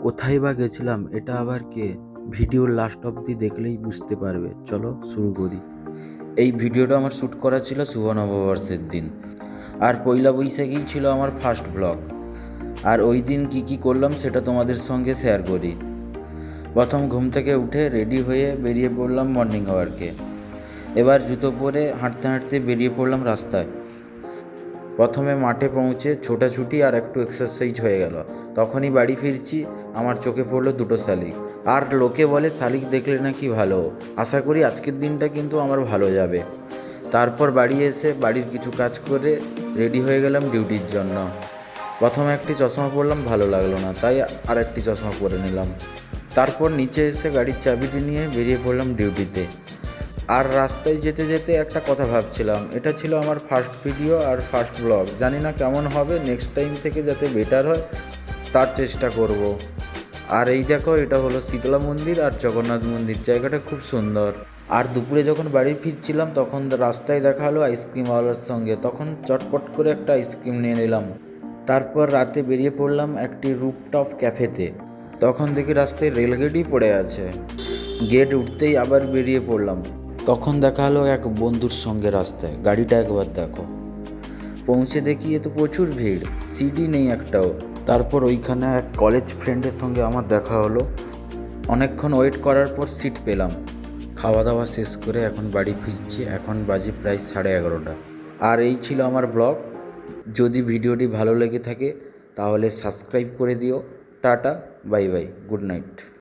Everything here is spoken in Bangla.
কোথায় বা গেছিলাম, এটা আবার কে? ভিডিওর লাস্ট অবধি দেখলেই বুঝতে পারবে। চলো শুরু করি। এই ভিডিওটা আমার শ্যুট করা ছিল শুভ নববর্ষের দিন, আর পয়লা বৈশাখেই ছিল আমার ফার্স্ট ব্লগ। আর ওই দিন কী করলাম সেটা তোমাদের সঙ্গে শেয়ার করি। প্রথম ঘুম থেকে উঠে রেডি হয়ে বেরিয়ে পড়লাম মর্নিং ওয়ার্কে। এবার জুতো পরে হাঁটতে হাঁটতে বেরিয়ে পড়লাম রাস্তায়। প্রথমে মাঠে পৌঁছে ছোটাছুটি আর একটু এক্সারসাইজ হয়ে গেল। তখনই বাড়ি ফিরছি, আমার চোখে পড়লো দুটো শালিক। আর লোকে বলে শালিক দেখলে নাকি ভালো। আশা করি আজকের দিনটা কিন্তু আমার ভালো যাবে। তারপর বাড়ি এসে বাড়ির কিছু কাজ করে রেডি হয়ে গেলাম ডিউটির জন্য। প্রথমে একটি চশমা পরলাম, ভালো লাগলো না, তাই আর একটি চশমা পরে নিলাম। তারপর নিচে এসে গাড়ির চাবিটি নিয়ে বেরিয়ে পড়লাম ডিউটিতে। আর রাস্তায় যেতে যেতে একটা কথা ভাবছিলাম, এটা ছিল আমার ফার্স্ট ভিডিও আর ফার্স্ট ব্লগ। জানি না কেমন হবে, নেক্সট টাইম থেকে যাতে বেটার হয় তার চেষ্টা করব। আর এই দেখো, এটা হলো শীতলা মন্দির আর জগন্নাথ মন্দির। জায়গাটা খুব সুন্দর। আর দুপুরে যখন বাড়ি ফিরছিলাম তখন রাস্তায় দেখা হলো আইসক্রিমওয়ালার সঙ্গে, তখন চটপট করে একটা আইসক্রিম নিয়ে নিলাম। তারপর রাতে বেরিয়ে পড়লাম একটি রুফটপ ক্যাফেতে। তখন দেখি রাস্তায় রেলগেটই পড়ে আছে। গেট উঠতেই আবার বেরিয়ে পড়লাম। তখন দেখা হলো এক বন্ধুর সঙ্গে রাস্তায়। গাড়িটা একবার দেখো। পৌঁছে দেখি এ তো প্রচুর ভিড়, সিডি নেই একটাও। তারপর ওইখানে এক কলেজ ফ্রেন্ডের সঙ্গে আমার দেখা হলো। অনেকক্ষণ ওয়েট করার পর সিট পেলাম। খাওয়া দাওয়া শেষ করে এখন বাড়ি ফিরছি। এখন বাজে প্রায় 11:30। আর এই ছিল আমার ব্লগ। যদি ভিডিওটি ভালো লেগে থাকে তাহলে সাবস্ক্রাইব করে দিও। Tata, bye bye, good night.